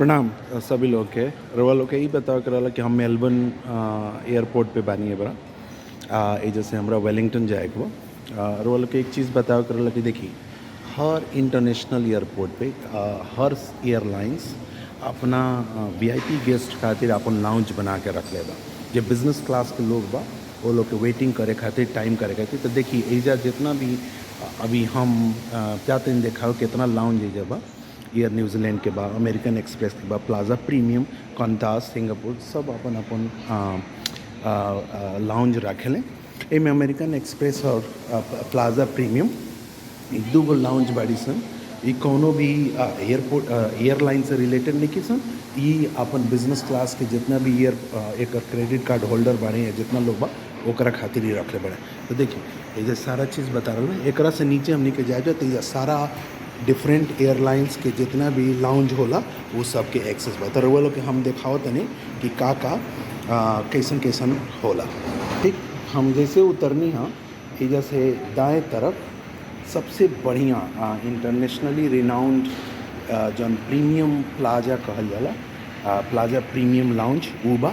प्रणाम सभी लोग के रवा लोग के ही बताओ करला कि हम मेलबर्न एयरपोर्ट पे बानी है बड़ा ये जैसे हमरा वेलिंगटन जाएगा रवा लोग के एक चीज़ बताओ करला कि देखिए हर इंटरनेशनल एयरपोर्ट पे हर एयरलाइंस अपना वीआईपी गेस्ट खातिर अपन लाउंज बना के रख ले बा जो बिजनेस क्लास के लोग बा वो लोग के वेटिंग करे खातिर टाइम करे खातिर। तो देखिए एजा जितना भी अभी हम जाते हैं देखा कितना लाउंज एजा बा एयर न्यूजीलैंड के बाद अमेरिकन एक्सप्रेस के बाद प्लाजा प्रीमियम कॉन्टास सिंगापुर सब अपन अपन लाउंज रखें। एमें अमेरिकन एक्सप्रेस और प्लाजा प्रीमियम दू गो लाउंज बाड़ी सन। ये कोनो भी एयरपोर्ट एयरलाइन से रिलेटेड नहीं कि सन ये अपन बिजनेस क्लास के जितना भी एक क्रेडिट कार्ड होल्डर बाड़े या जितना लोग बा ओकरा खातिर ही रखे बड़े। तो देखिए ये सारा चीज़ बता रहा हूँ एकरा से नीचे हमने के जाए तो ये सारा डिफरेंट एयरलाइंस के जितना भी लाउंज होला वो सब के एक्सेस बता रहे लोग के हम दिखाओ तनी कि का कैसन कैसन होला। ठीक हम जैसे उतरनी हाँ एजा से दाएं तरफ सबसे बढ़िया इंटरनेशनली रिनाउंड जौन प्रीमियम प्लाजा कहल जाला प्लाजा प्रीमियम लाउंज वो बा।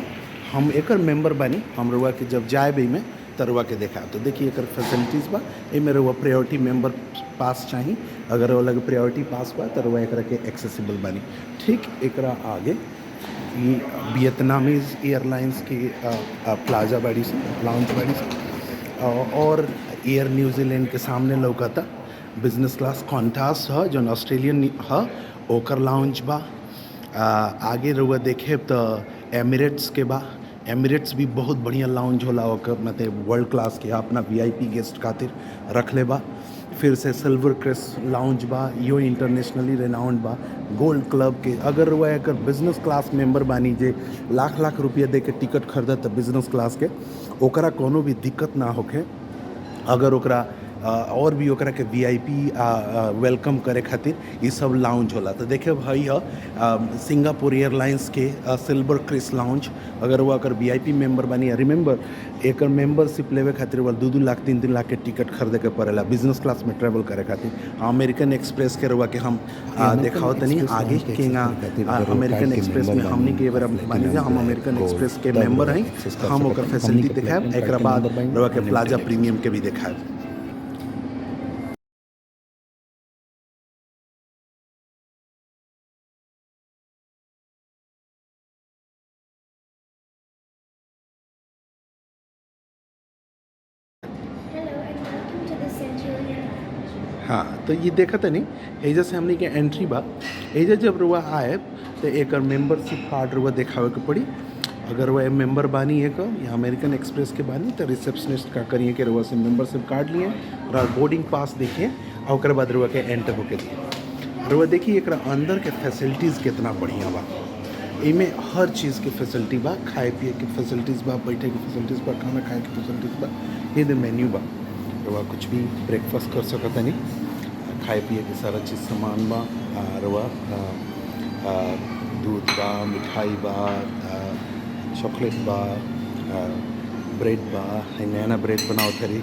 हम एकर मेंबर बानी हम रुआ के जब जाए भी में तरुआ के देखा तो देखिए एक फैसिलिटीज़ बा एमें रुआ प्रायोरिटी मेंबर पास चाहिए अगर वो लगे प्रायोरिटी पास बा तो रुआ एकरा के एक्सेसिबल बानी। ठीक एकरा आगे ये वियतनामीज़ एयरलाइंस की प्लाजा बाड़ी से लाउंज बाड़ी से और एयर न्यूजीलैंड के सामने लौकता बिजनेस क्लास कॉन्टास है जो ऑस्ट्रेलियन है ओकर लाउंज बा। आगे रुआ देखे तो एमिरेट्स के बा एमिरेट्स भी बहुत बढ़िया लाउंज होला ओकर मतलब वर्ल्ड क्लास के अपना वीआईपी गेस्ट खातिर रख ले बा। फिर से सिल्वर क्रेस्ट लाउंज बा यो इंटरनेशनली रेनाउंड बा। गोल्ड क्लब के अगर वह एक बिजनेस क्लास मेंबर बानी जे लाख लाख रुपया दे के टिकट खरीदत बिजनेस क्लास के ओकरा कोनो भी दिक्कत ना होखे अगर ओकरा और भी ओकरा के वीआईपी वेलकम करे खातिर ये सब लाउंज होला। तो देखे भाई सिंगापुर एयरलाइंस के सिल्वर क्रिस लाउंज अगर वो अगर वीआईपी मेंबर बनी रिमेंबर एक मेंबरशिप लेवे खातिर वो 2-2 लाख 3-3 लाख के टिकट खरीदे के पड़ेला बिजनेस क्लास में ट्रैवल करे खातिर। अमेरिकन एक्सप्रेस के रुआ के हम देखाओ तनी आगे के अमेरिकन एक्सप्रेस में हमने के बार बनी हम अमेरिकन एक्सप्रेस के मेंबर हैं हम ओकर फैसिलिटी दिखाएब एक बाद रुआ के प्लाजा प्रीमियम के भी दिखाएब। हाँ तो ये देखा था नहीं एजा से हमने के एंट्री बा एजा जब रुआ आए तो एक मेंबरशिप कार्ड रुआ दिखावे के पड़ी। अगर वह मेंबर बानी है या अमेरिकन एक्सप्रेस के बानी तो रिसेप्शनिस्ट का करिए कि रुआ से मेंबरशिप कार्ड लिए और बोर्डिंग पास देखिए और उसके बाद रुआ के एंटर होके दिए रुआ देखिए एक अंदर के फैसिलिटीज़ कितना बढ़िया बा। इमें हर चीज़ की फैसिलिटी बा खाए पिए की फैसिलिटीज़ बा बैठे की फैसिलिटीज़ बा खाना खाए की फैसिलिटीज़ बा ये मेन्यू बा रुआ कुछ भी ब्रेकफास्ट कर सकता नहीं खाए पिए के सारा चीज़ सामान बा रुआ दूध बा मिठाई बा चॉकलेट बा ब्रेड बा नैना ब्रेड बनाओ थरी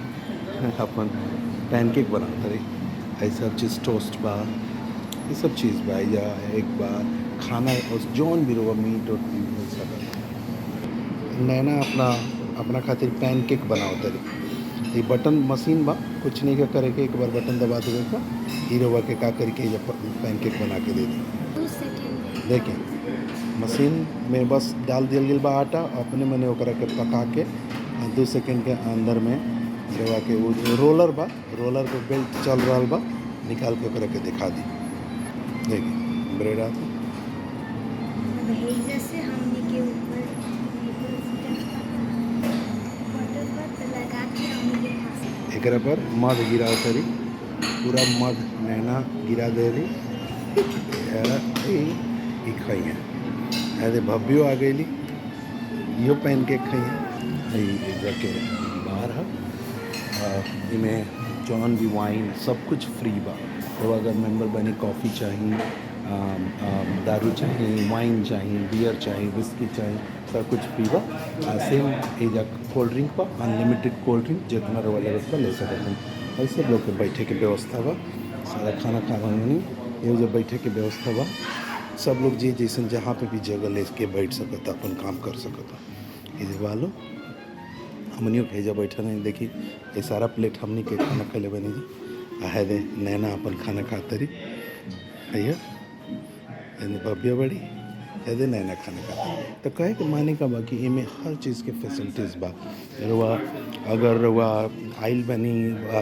अपन पैनकेक बनाओ थरी ये सब चीज़ टोस्ट बा ये सब चीज़ बा या एक बा खाना और जौन भी रुआ मीट और मिल सकता नैना अपना खातिर पैनकेक बनाओ तरी ये बटन मशीन बा कुछ नहीं का करे के एक बार बटन दबा देवे का ही रवा के का करके ये पैनकेक बना के दे दी। देखें मशीन में बस डाल दिया गया बा आटा अपने मने ओकरा के पका के 2 सेकंड के अंदर में रवा के वो रोलर बा रोलर पे बेल्ट चल रहा बा निकाल के ओकरा के दिखा दी। देखिए ब्रेड आता एकरा पर मध गिरा तरी पूरा मध नैना गिरा दे रही खाइए अरे भव्यो आ गई यो पहन के खाइए जाके बाहर है इमें जौन भी वाइन सब कुछ फ्री बा। तो अगर मेंबर बनी कॉफ़ी चाहिए दारू चाहिए वाइन चाहिए बियर चाहिए विस्की चाहिए सब कुछ फ्री बा। सेम एजा कोल्ड ड्रिंक बा अनलिमिटेड कोल्ड ड्रिंक जितना रवा व्यवस्था ले सकते हैं। ऐसे लोग के बैठे के व्यवस्था बा सारा खाना खा नहीं ये जो बैठे के व्यवस्था बा सब लोग जे जैसन जहाँ पे भी जगह लेके बैठ सकता, अपन काम कर सकता। ये वालो हमनियों के हेजा बैठा नहीं देखी, ये सारा प्लेट हमनी के खाना खैले बनी जी। है दे नैना अपन खाना खाता रही है, भव्य बड़ी है दे नैना खाना खाता। तो कहे के माने का बाकी इमें हर चीज़ के फैसिलिटीज़ बा। रुआ अगर रुआ आइल बनी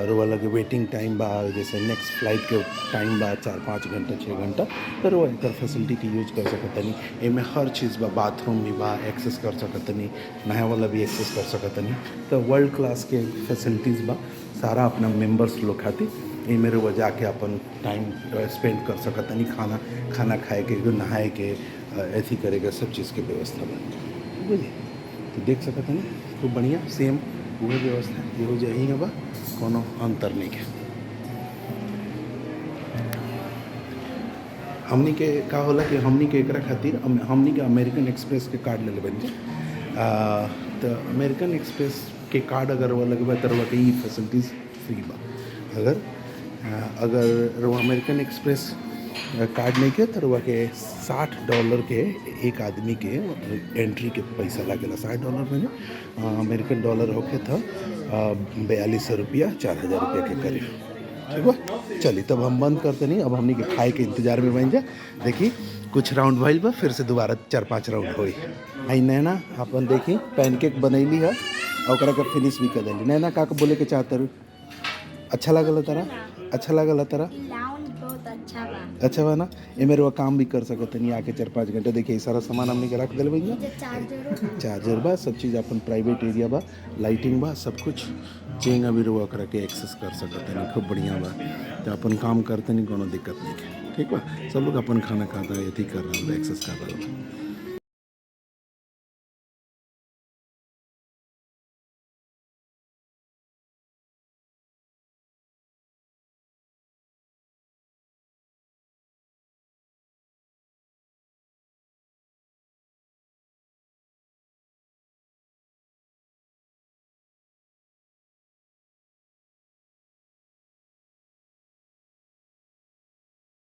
रुआ लगे वेटिंग टाइम बा, जैसे नेक्स्ट फ्लाइट के टाइम बा 4-5 घंटा 6 घंटा, तो रुआ एक फैसिलिटी की यूज कर सकतनी। इमें हर चीज़ बा, बाथरूम भी बा, एक्सेस कर सकतनी, नहाए वाला भी एक्सेस कर सकतनी। तो वर्ल्ड क्लास के फैसिलिटीज़ बा सारा अपना मेंबर्स लोग खातिर। इमें रुआ जाके अपन टाइम स्पेंड कर सकतनी, खाना खाए के नहाए के ऐसी करेगा, सब चीज़ की व्यवस्था बा। बुझे तो देख सकते हैं खूब बढ़िया सेम वही व्यवस्था ये यही बा, कोनो अंतर नहीं है। हमनी के का होला कि हमनी के एकरा खातिर हमनी के अमेरिकन एक्सप्रेस के कार्ड ले बन जाए। तो अमेरिकन एक्सप्रेस के कार्ड अगर वो लगे तो वह ई फैसिलिटीज़ फ्री बा। अगर वो अमेरिकन एक्सप्रेस कार्ड नहीं के तो के $60 के एक आदमी के एंट्री के पैसा लगेला। $60 में अमेरिकन डॉलर होके था 4200 रुपया, 4000 रुपया के करीब। ठीक बा, चलिए तब हम बंद करते नहीं, अब हमने के खाए के इंतजार में बन जा। देखी कुछ राउंड भइल बा, फिर से दोबारा 4-5 राउंड होई। आई नैना अपन देखी पैनकेक बनैली है और ओकरा के फिनिश भी कर देली। नैना का बोले के चाहत रू, अच्छा लागल तारा? अच्छा लागल तारा? अच्छा बा ना, ये मेरे वो काम भी कर सकते नहीं आके 4-5 घंटे। देखिए सारा सामान हमने के रख दिल भैया, चार्जर बा, सब चीज़ अपन प्राइवेट एरिया बा, लाइटिंग बा, सब कुछ चेंग अभी रुआ कर के एक्सेस कर सकते नहीं। खूब बढ़िया बा, तो अपन काम करते नहीं, कोनो दिक्कत नहीं है। ठीक बा, सब लोग अपन खाना खाता है, यही कर रहा है, एक्सेस कर रहा है।